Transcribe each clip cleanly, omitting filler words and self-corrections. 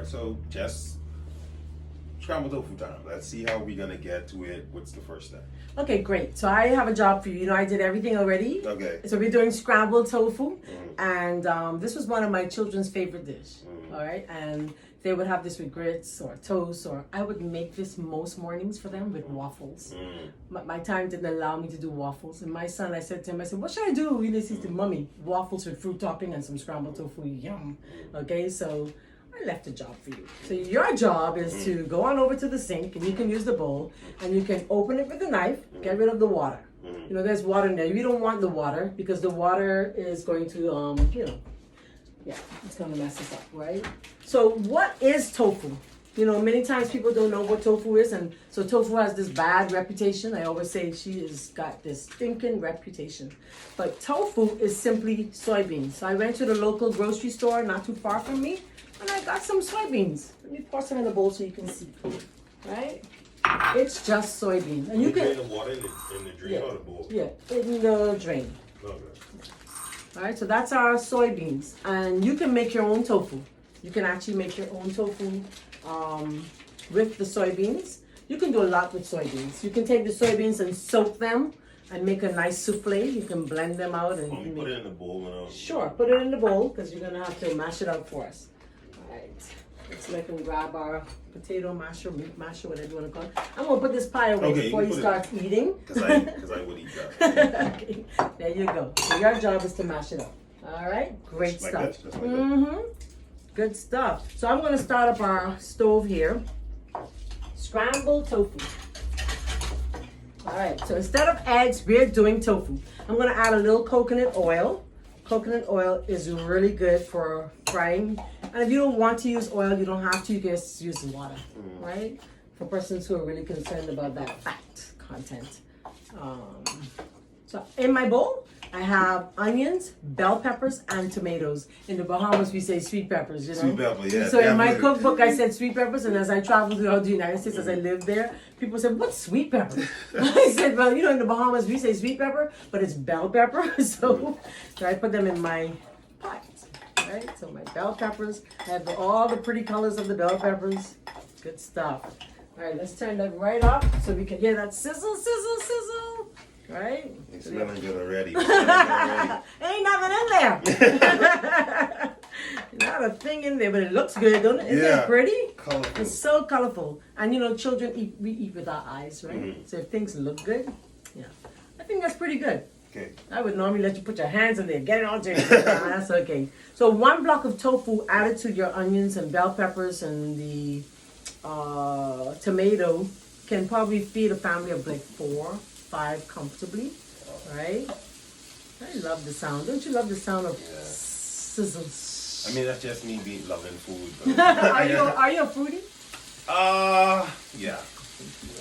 right, so just scrambled tofu time. Let's see how we're gonna get to it. What's the first step? Okay, great. So I have a job for you. You know, I did everything already. Okay. So we're doing scrambled tofu, and this was one of my children's favorite dish. All right, and they would have this with grits or toast, or I would make this most mornings for them with waffles. My time didn't allow me to do waffles, and my son, I said to him, I said, "What should I do?" He said, "Mommy, waffles with fruit topping and some scrambled tofu, yum." Okay, so I left a job for you. So your job is to go on over to the sink, and you can use the bowl, and you can open it with a knife, get rid of the water. You know, there's water in there. You don't want the water because the water is going to, you know, yeah, it's going to mess us up, right? So what is tofu? You know, many times people don't know what tofu is, and so tofu has this bad reputation. I always say she has got this stinking reputation. But tofu is simply soybeans. So I went to the local grocery store not too far from me, and I got some soybeans. Let me pour some in the bowl so you can see, right? It's just soybeans. And you can drain the water in the drain or the bowl? Yeah, in the drain. Okay. All right, so that's our soybeans. And you can make your own tofu. You can actually make your own tofu with the soybeans. You can do a lot with soybeans. You can take the soybeans and soak them and make a nice souffle. You can blend them out and you put it in the bowl. Sure, put it in the bowl because you're gonna have to mash it out for us. All right, let's let him grab our potato masher, meat masher, whatever you want to call it. I'm gonna put this pie away before he starts eating. Because I would eat that. Okay, there you go. So your job is to mash it up. All right, great Like stuff. that? Just like that? Good stuff. So I'm gonna start up our stove here. Scrambled tofu. All right, so instead of eggs, we're doing tofu. I'm gonna add a little coconut oil. Coconut oil is really good for frying. And if you don't want to use oil, you don't have to. You can just use water, right? For persons who are really concerned about that fat content. So in my bowl, I have onions, bell peppers, and tomatoes. In the Bahamas, we say sweet peppers, you know? Sweet pepper, yeah. So in my cookbook, I said sweet peppers, and as I traveled throughout the United States, as I lived there, people said, "What's sweet pepper?" I said, "Well, you know, in the Bahamas, we say sweet pepper, but it's bell pepper." So I put them in my pot, right? So my bell peppers, I have all the pretty colors of the bell peppers. Good stuff. All right, let's turn that right up so we can hear that sizzle, sizzle, sizzle. Right? It's smelling good already. Ain't nothing in there. Not a thing in there, but it looks good, don't it? Isn't it pretty? Colorful. It's so colorful. And you know, children we eat with our eyes, right? So if things look good, yeah. I think that's pretty good. Okay. I would normally let you put your hands in there, get it all dirty. That's okay. So 1 block of tofu added to your onions and bell peppers and the tomato can probably feed a family of like 4, 5 comfortably, right? I love the sound. Don't you love the sound of sizzles? I mean, that's just me loving food. Are you a foodie? Yeah.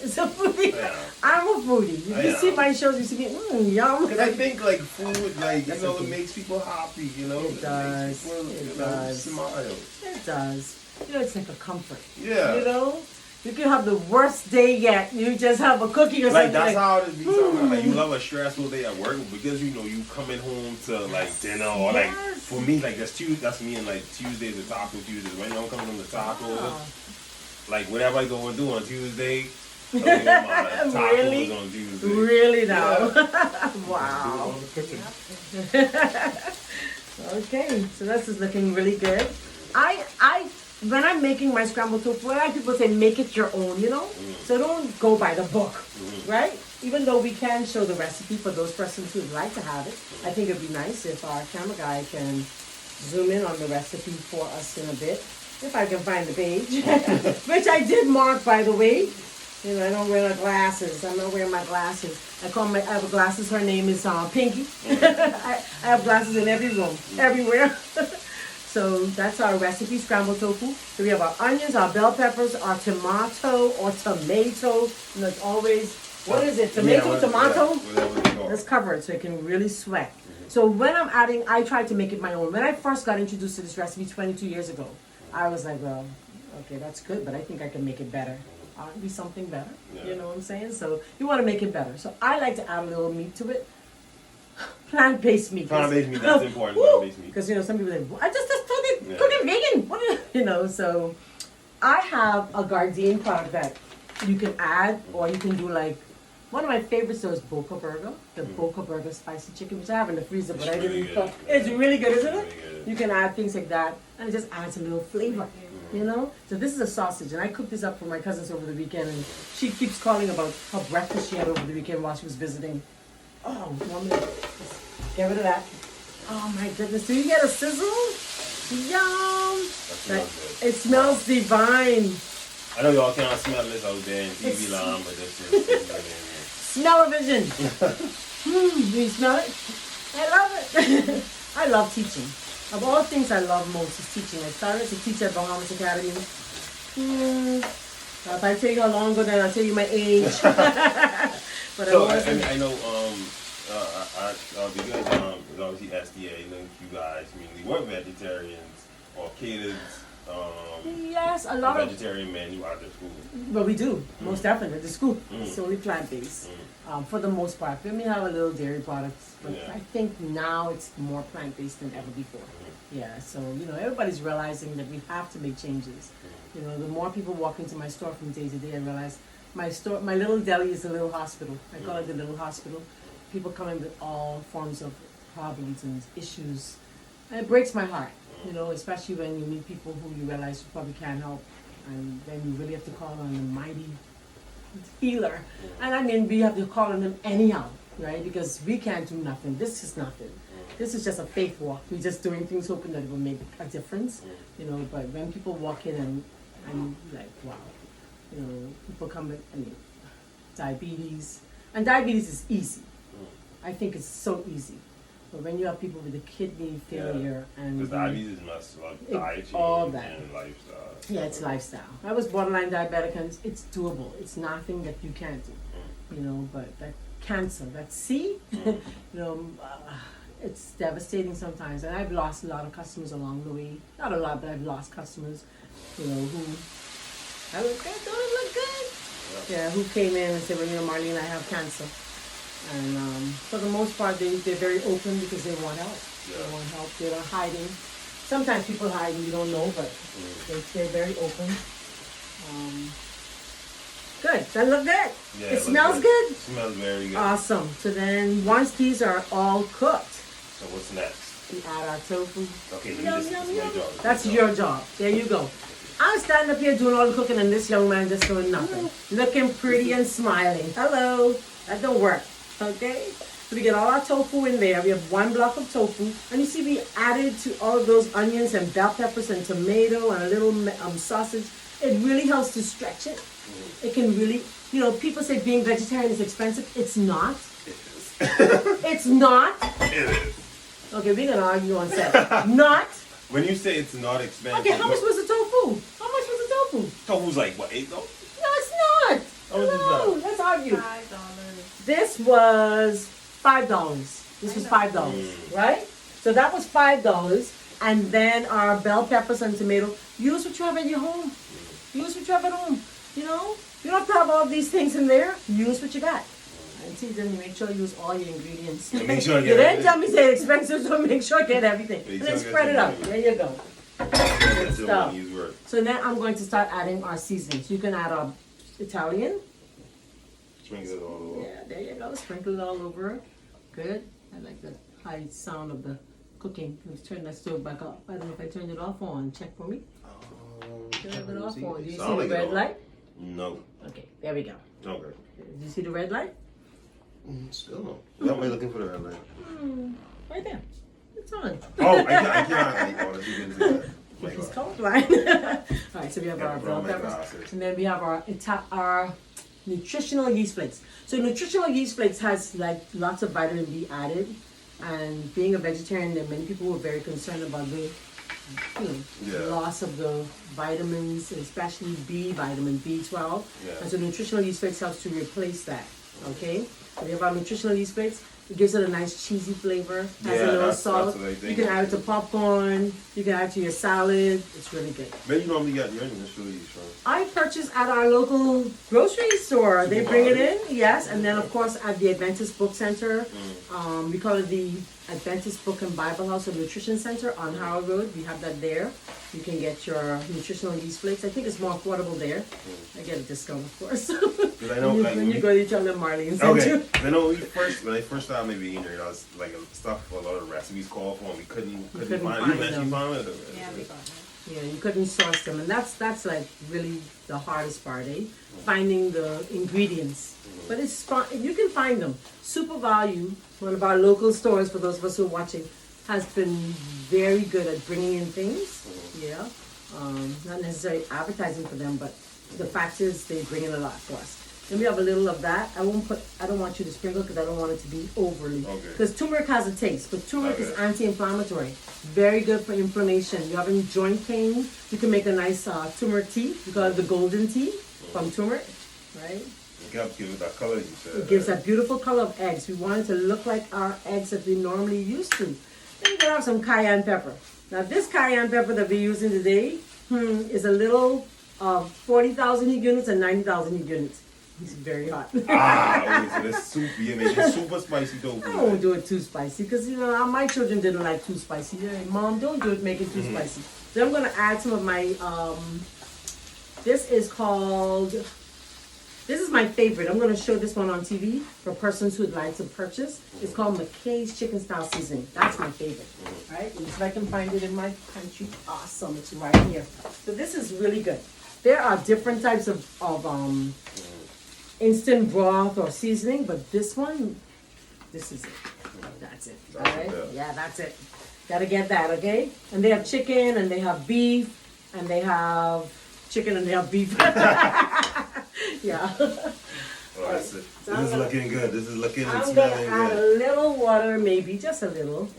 It's a foodie. Yeah. I'm a foodie. You see my shows, you see me, yum. Because I think like food, like, you know, it makes people happy, you know? It does. Makes people, It does. Smile. It does. You know, it's like a comfort. Yeah. You know? You can have the worst day yet. You just have a cookie or Like, something. that's how it be. Like, you love a stressful day at work because, you know, you coming home to, like, dinner or, like, for me, like, that's me and, like, Tuesdays or Taco Tuesdays. When I'm coming home to tacos, like, whatever I go and do on Tuesday, Really? on Tuesday. Really now? Yeah. Wow. Okay, so this is looking really good. When I'm making my scrambled tofu, a lot of people say make it your own, you know? So don't go by the book, right? Even though we can show the recipe for those persons who would like to have it, I think it'd be nice if our camera guy can zoom in on the recipe for us in a bit. If I can find the page, which I did mark, by the way. You know, I don't wear my glasses. I'm not wearing my glasses. I have glasses. Her name is Pinky. I have glasses in every room, everywhere. So that's our recipe, scrambled tofu. So we have our onions, our bell peppers, our tomato or tomato. You know, it's always, what is it? Tomato, tomato? Let's cover it so it can really sweat. So when I'm adding, I try to make it my own. When I first got introduced to this recipe 22 years ago, I was like, well, okay, that's good, but I think I can make it better. Be something better. Yeah. You know what I'm saying? So you want to make it better. So I like to add a little meat to it. Plant-based meat. Plant-based meat, that's important. Plant-based meat. Because, you know, some people say, I just started cooking vegan. What you know, so I have a Gardein product that you can add, or you can do like, one of my favorites though is Boca Burger, the Boca Burger spicy chicken, which I have in the freezer, but I didn't cook. It's really good, isn't it? You can add things like that, and it just adds a little flavor, you know? So this is a sausage, and I cooked this up for my cousins over the weekend, and she keeps calling about her breakfast she had over the weekend while she was visiting. Oh, 1 minute. Just get rid of that. Oh my goodness, do you get a sizzle? Yum! It smells divine. I know y'all can't smell this out there in TV land, but this is Smell-o-vision. Do you smell it? I love it. I love teaching. Of all things I love most is teaching. I started to teach at Bahamian Academy. If I tell you how long ago, then I'll tell you my age. But so I know, because obviously SDA linked you guys, I mean, we weren't vegetarians or catered. Yes, a lot vegetarian menu out of school. Well, we do, most definitely. The school is only plant-based for the most part. We may have a little dairy products, but I think now it's more plant-based than ever before. Yeah, so, you know, everybody's realizing that we have to make changes. You know, the more people walk into my store from day to day, I realize my little deli is a little hospital. I call it the little hospital. People come in with all forms of problems and issues. And it breaks my heart. You know, especially when you meet people who you realize you probably can't help, and then you really have to call on the mighty healer. And I mean, we have to call on them anyhow, right? Because we can't do nothing. This is nothing. This is just a faith walk. We're just doing things hoping that it will make a difference, you know. But when people walk in and like, wow, you know, people come with, I mean, diabetes. And diabetes is easy. I think it's so easy. But when you have people with a kidney failure and because diabetes must like diet all that and lifestyle. Yeah, it's lifestyle. I was borderline diabetic, and it's doable. It's nothing that you can't do, you know. But that cancer, that C, you know, it's devastating sometimes. And I've lost a lot of customers along the way. Not a lot, but I've lost customers, you know, who I look good, don't it look good? Yeah, who came in and said, well, you know, Marlene, I have cancer. And for the most part, they're very open because they want help. Yeah. They want help. They're not hiding. Sometimes people hide and you don't know, but they're very open. Good. That look good. Yeah, it smells good. It smells very good. Awesome. So then, once these are all cooked, so what's next? We add our tofu. Okay, let me just That's your job. There you go. I'm standing up here doing all the cooking, and this young man just doing nothing, looking pretty and smiling. Hello. That don't work. Okay, so we get all our tofu in there. We have 1 block of tofu, and you see we added to all of those onions and bell peppers and tomato and a little sausage. It really helps to stretch it. It can really, you know, people say being vegetarian is expensive. It's not. It is. It's not. It is. Okay, we're gonna argue on set. Not. When you say it's not expensive. Okay, how much was the tofu? How much was the tofu? Tofu's like what, $8? No, it's not. No, let's argue. $5. This was $5. This was $5, right? So that was $5. And then our bell peppers and tomato. Use what you have at your home. Use what you have at home. You know? You don't have to have all these things in there. Use what you got. And see, then you make sure you use all your ingredients. Make sure you didn't tell me say expensive, so make sure I get everything. And then spread it out. There you go. Good stuff. So now I'm going to start adding our seasonings. You can add our Italian. Sprinkle it all over. Yeah, there you go. Sprinkle it all over. Good. I like the high sound of the cooking. Let's turn that stove back up. I don't know if I turned it off on. Check for me. Turn it off on. Do you see the red light? No. Okay, there we go. Okay. Do you see the red light? Still no. Why am I looking for the red light? Right there. It's on. Oh, I can't. He's colorblind. All right, so we have our bell peppers. And then we have our nutritional yeast flakes. So nutritional yeast flakes has like lots of vitamin B added, and being a vegetarian, there are many people who are very concerned about the loss of the vitamins, especially B, vitamin B12. And so nutritional yeast flakes helps to replace that. Okay, so we have our nutritional yeast flakes. It gives it a nice cheesy flavor. Has a little salt. You can add it to popcorn. You can add it to your salad. It's really good. Where you normally get your nutritional yeast from? I purchase at our local grocery store. They bring it in, yes. And then, of course, at the Adventist Book Center, we call it the Adventist Book and Bible House and Nutrition Center on Howard Road. We have that there. You can get your nutritional yeast flakes. I think it's more affordable there. I get a discount, of course. Because I know, when you go to tell them Marlene sent okay. you. I know when I first started maybe eating there, was like stuff a lot of recipes called for, and we couldn't find it. You found it? Yeah, we found it. Yeah, you couldn't source them, and that's like really the hardest part, eh? Finding the ingredients. But it's fun. You can find them. Super Value, one of our local stores, for those of us who are watching, has been very good at bringing in things. Yeah, not necessarily advertising for them, but the fact is they bring in a lot for us. Then we have a little of that. I don't want you to sprinkle because I don't want it to be overly. Because turmeric has a taste, but turmeric is anti-inflammatory. Very good for inflammation. You're having joint pain, you can make a nice turmeric tea. You call it the golden tea from turmeric, right? It gives it that color you said. It gives that beautiful color of eggs. We want it to look like our eggs that we normally used to. Then you can have some cayenne pepper. Now this cayenne pepper that we're using today is a little 40,000 heat units and 90,000 heat units. It's very hot. So that's soup. You make it super spicy tofu. I won't do it too spicy because my children didn't like too spicy. Mom, don't do it. Make it too spicy. So I'm gonna add some of my. This is my favorite. I'm gonna show this one on TV for persons who'd like to purchase. It's called Mckay's Chicken Style Seasoning. That's my favorite. Right? And if I can find it in my pantry, awesome. It's right here. So this is really good. There are different types of instant broth or seasoning, but this is it. That's it. All right? Yeah, that's it. Gotta get that, okay? And they have chicken, and they have beef, and they have chicken, and they have beef. Yeah. Oh, that's it. This is looking good. This is looking and I'm smelling gonna add good. a little water, maybe just a little.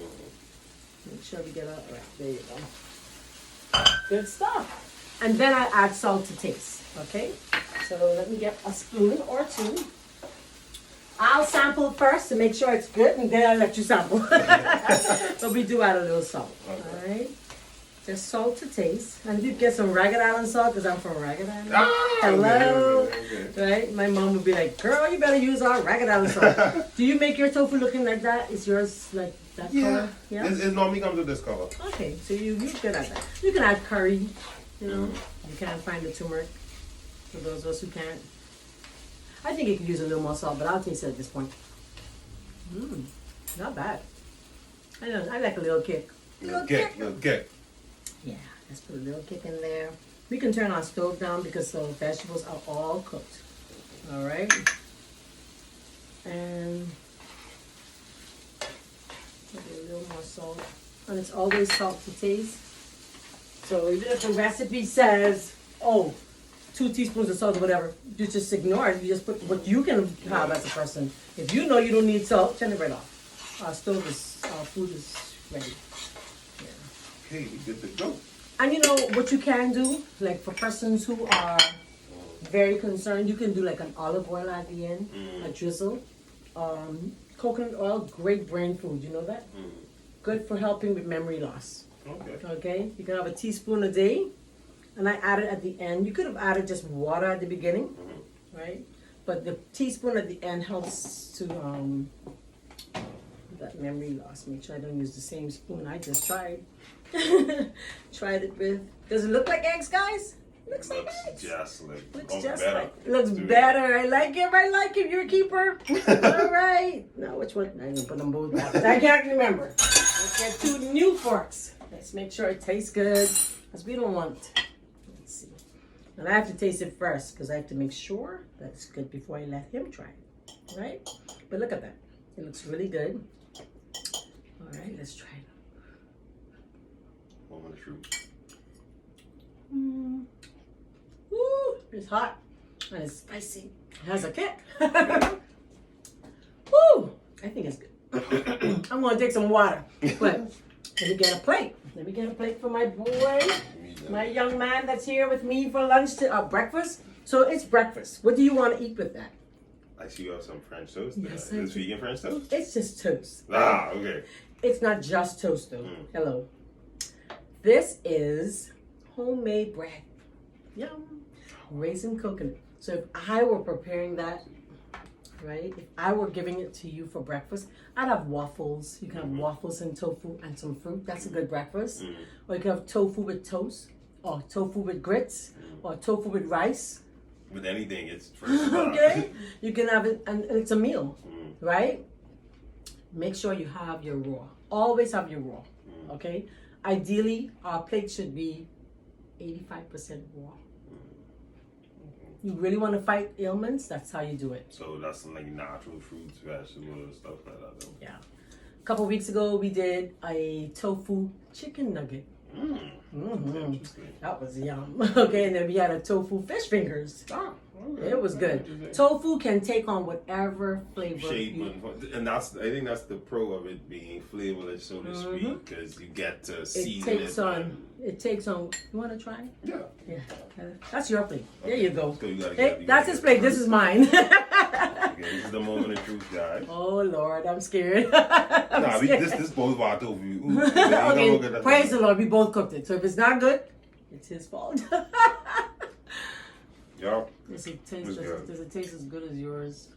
Make sure we get it right. There you go. Good stuff. And then I add salt to taste. Okay. So let me get a spoon or two. I'll sample first to make sure it's good, and then I'll let you sample. But we do add a little salt. Okay. All right. Just salt to taste. And you get some Ragged Island salt because I'm from Ragged Island. Hello. Okay. Right? My mom would be like, girl, you better use our Ragged Island salt. Do you make your tofu looking like that? Is yours like that color? Yeah. It normally comes with this color. Okay. So you're good at that. You can add curry. You know, you can't find the turmeric. For those of us who can't. I think you could use a little more salt, but I'll taste it at this point. Not bad. I know, I like a little kick. Little kick. Yeah, let's put a little kick in there. We can turn our stove down because the vegetables are all cooked. All right. And maybe a little more salt. And it's always salt to taste. So even if the recipe says, 2 teaspoons of salt or whatever, you just ignore it. You just put what you can have as a person. If you know you don't need salt, turn it right off. Our food is ready. Yeah. Okay, we good to go. And you know what you can do, like for persons who are very concerned, you can do like an olive oil at the end, a drizzle. Coconut oil, great brain food. You know that? Good for helping with memory loss. Okay. You can have a teaspoon a day. And I added at the end. You could have added just water at the beginning, right? But the teaspoon at the end helps to that memory loss. Make sure I don't use the same spoon I just tried. Tried it with. Does it look like eggs, guys? Looks like eggs. Looks just like. Looks better. I like it. You're a keeper. All right. Now which one? I'm gonna put them both back. I can't remember. Let's get 2 new forks. Let's make sure it tastes good, because we don't want. And I have to taste it first because I have to make sure that it's good before I let him try it. Right? But look at that. It looks really good. All right, let's try it. Moment of truth. Woo! It's hot and it's spicy. It has a kick. Woo! I think it's good. I'm going to take some water. But let me get a plate. Let me get a plate for my boy. My young man that's here with me for lunch, breakfast. So it's breakfast. What do you want to eat with that? I see you have some French toast. Yes, Is it vegan French toast? It's just toast. Okay. It's not just toast though. Hello. This is homemade bread. Yum. Raisin coconut. So if I were preparing that, right? If I were giving it to you for breakfast, I'd have waffles. You can have waffles and tofu and some fruit. That's a good breakfast. Or you can have tofu with toast, or tofu with grits, or tofu with rice. With anything, it's first okay? You can have it, and it's a meal, right? Make sure you have your raw. Always have your raw, okay? Ideally, our plate should be 85% raw. You really want to fight ailments, that's how you do it. So that's like natural fruits, vegetables, stuff like that. Though. Yeah. A couple of weeks ago, we did a tofu chicken nugget. That was yum. Okay, and then we had a tofu fish fingers. It was good. Tofu can take on whatever flavor. Shape and I think that's the pro of it being flavorless, so to speak, because you get to season it. It takes on. You want to try? Yeah. Yeah. That's your plate. There you go. So That's his plate. This is mine. This is the moment of truth, guys. Oh Lord, I'm scared. This both of our tofu. Okay, praise the Lord. We both cooked it. So if it's not good, it's his fault. Yeah. Does it taste as good as yours?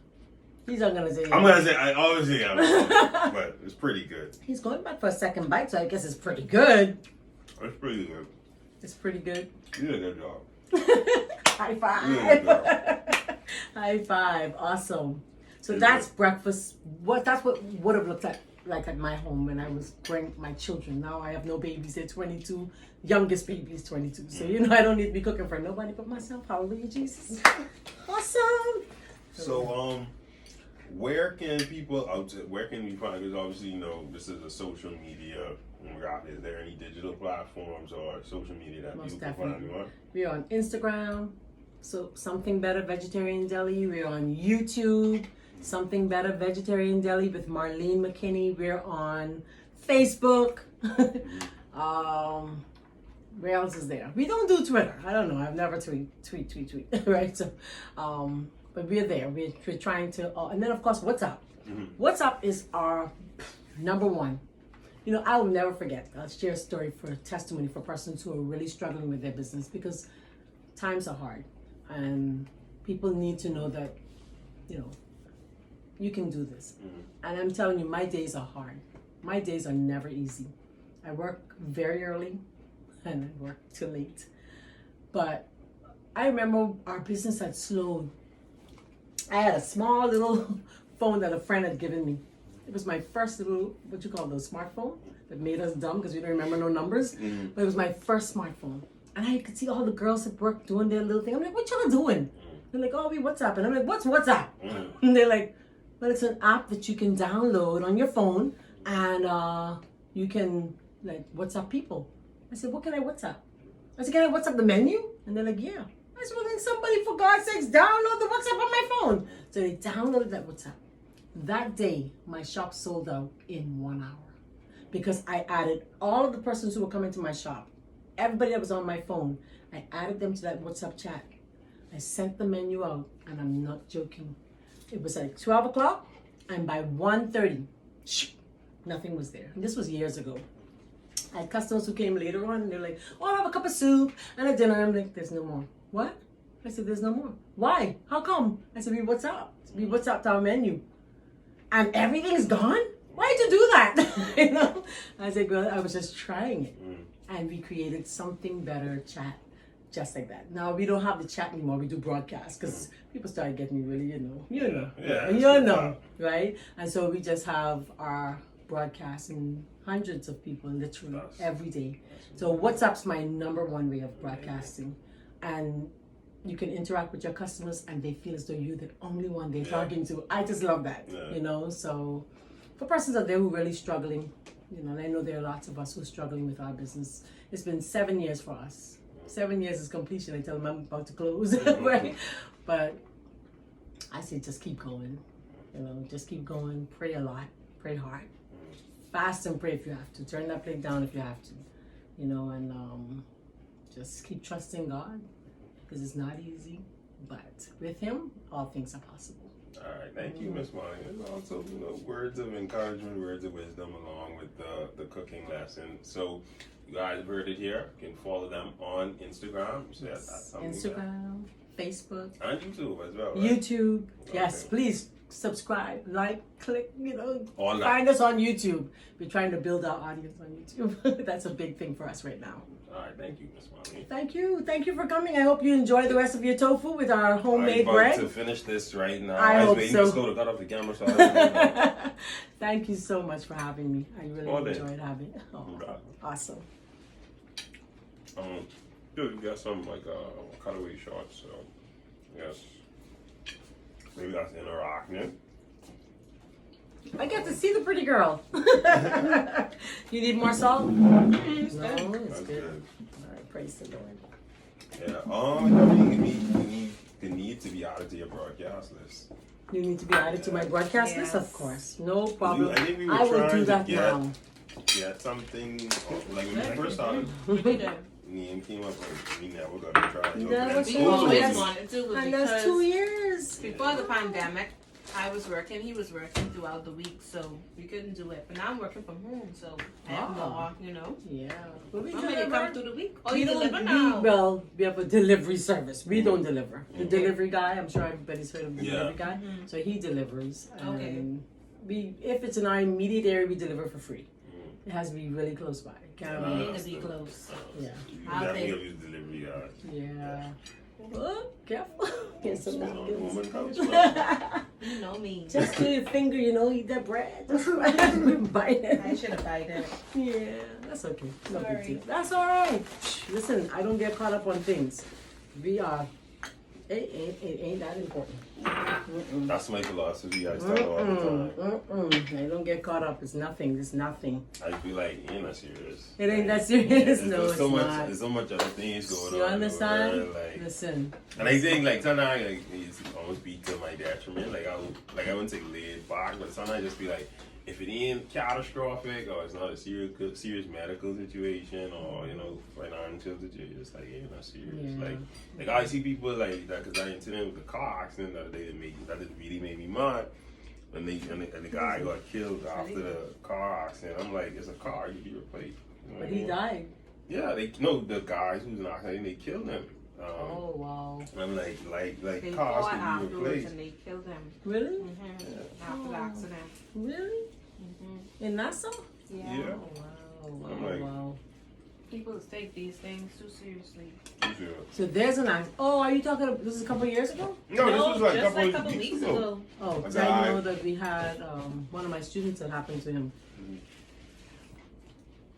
He's not gonna say. I'm gonna say obviously but it's pretty good. He's going back for a second bite, so I guess it's pretty good. It's pretty good. It's pretty good. You did a good job. High five. High five. Awesome. So that's breakfast. That's what would have looked like at my home when I was growing my children. Now I have no babies. They're 22. Youngest baby is 22. So I don't need to be cooking for nobody but myself. Hallelujah, Jesus. Awesome. So where can people where can we find? Because obviously this is a social media. Is there any digital platforms or social media that people can find you on? We're on Instagram, so Something Better Vegetarian Deli. We're on YouTube, Something Better Vegetarian Deli with Marlene McKinney. We're on Facebook. Where else is there? We don't do Twitter. I don't know. I've never tweet. Right? So, but we're there. We're trying to, and then of course WhatsApp. WhatsApp is our number one. I will never forget. I'll share a story for testimony for persons who are really struggling with their business, because times are hard and people need to know that, you can do this. And I'm telling you, my days are hard. My days are never easy. I work very early and I work too late. But I remember our business had slowed. I had a small little phone that a friend had given me. It was my first little, smartphone that made us dumb because we don't remember no numbers. But it was my first smartphone. And I could see all the girls at work doing their little thing. I'm like, what y'all doing? They're like, oh, we WhatsApp. And I'm like, what's WhatsApp? And they're like, well, it's an app that you can download on your phone and you can WhatsApp people. I said, what can I WhatsApp? I said, can I WhatsApp the menu? And they're like, yeah. I said, well, then somebody, for God's sakes, download the WhatsApp on my phone. So they downloaded that WhatsApp. That day, my shop sold out in 1 hour because I added all of the persons who were coming to my shop, everybody that was on my phone, I added them to that WhatsApp chat. I sent the menu out, and I'm not joking. It was like 12 o'clock, and by 1:30, nothing was there. And this was years ago. I had customers who came later on, and they're like, oh, I'll have a cup of soup and a dinner. I'm like, there's no more. What? I said, there's no more. Why? How come? I said, we WhatsApped our menu. And everything's gone? Why'd you do that? I said, well, I was just trying it. And we created Something Better chat, just like that. Now, we don't have the chat anymore. We do broadcast because people started getting really, right? And so we just have our broadcast and hundreds of people literally every day. So WhatsApp's my number one way of broadcasting. And you can interact with your customers and they feel as though you're the only one they're talking to. I just love that, So for persons out there who are really struggling, and I know there are lots of us who are struggling with our business. It's been 7 years for us. 7 years is completion. I tell them I'm about to close, right? But I say just keep going, just keep going. Pray a lot, pray hard. Fast and pray if you have to. Turn that plate down if you have to, and just keep trusting God. Because it's not easy, but with Him, all things are possible. All right, thank you, Miss Molly. And also, words of encouragement, words of wisdom along with the cooking lesson. So, you guys heard it here. You can follow them on Instagram. Instagram, Facebook. And YouTube as well, right? YouTube. Okay. Yes, please subscribe, like, click, All that. find us on YouTube. We're trying to build our audience on YouTube. That's a big thing for us right now. All right, thank you, Miss Molly. Thank you for coming. I hope you enjoy the rest of your tofu with our homemade I'm bread. about to finish this right now. I hope waiting so. to go to cut off the camera so I don't know. Thank you so much for having me. I really All day. enjoyed having it. Oh, awesome. Dude, you got some like cutaway shots, so yes. Maybe that's interactive. I get to see the pretty girl. You need more salt? No, it's That's good. good. All right, praise the Lord. Yeah, you need to be added to your broadcast list. You need to be added to my broadcast list, of course. No problem. I think we were I will trying do to that get- now. Yeah, something like when we first started. Name came up like we never got to try. Never We tried. always wanted to, And that's 2 because years. before the pandemic, I was working, he was working throughout the week, so we couldn't do it. But now I'm working from home, so I have more, Yeah. But we How many come deliver. through the week? Oh, We you don't, deliver now? well, we have a delivery service. We don't deliver. The Okay. delivery guy, I'm sure everybody's heard of the Yeah. delivery guy. So he delivers. Okay. And if it's in our immediate area, we deliver for free. It has to be really close by. Can't We be- need to be close. Yeah. You I'll definitely take- use delivery guy. Yeah. Oh, careful. Get some Spit on the napkins. woman couch, man. You know me. Just do your finger, eat that bread. That's right. Bite it. I should have bite it. Yeah, that's okay. No big Sorry. deal. That's all right. Listen, I don't get caught up on things. It ain't that important. That's my philosophy. I tell all the time. I don't get caught up. It's nothing. It's nothing. I feel like you're not serious. It ain't that serious. No, There's it's so much. not. There's so much other things going You on. understand? Over there, like, Listen. and I think like sometimes like it's almost be to my detriment. Like I wouldn't say laid back, but sometimes I just be like, if it ain't catastrophic or it's not a serious medical situation or financial situation, it's like you're not serious. Yeah. Like I see people like that because I incident with the car accident the other day that really made me mad. And the guy got killed after the car accident. I'm like, it's a car, you be replaced. You know what But I he mean? died. Yeah, the guys who was in the accident, they killed him. Oh, wow. I'm like They cars fought can be afterwards replaced. and they killed him. Really? After the accident. Really? In Nassau? Yeah. Oh, wow. I'm like- Wow. People take these things too seriously. Yeah. So there's an accident. Oh, are you talking, this is a couple of years ago? No, this was like just a couple of weeks ago. Oh, A because I guy- know that we had one of my students that happened to him.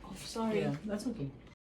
Oh, sorry. Yeah, that's okay.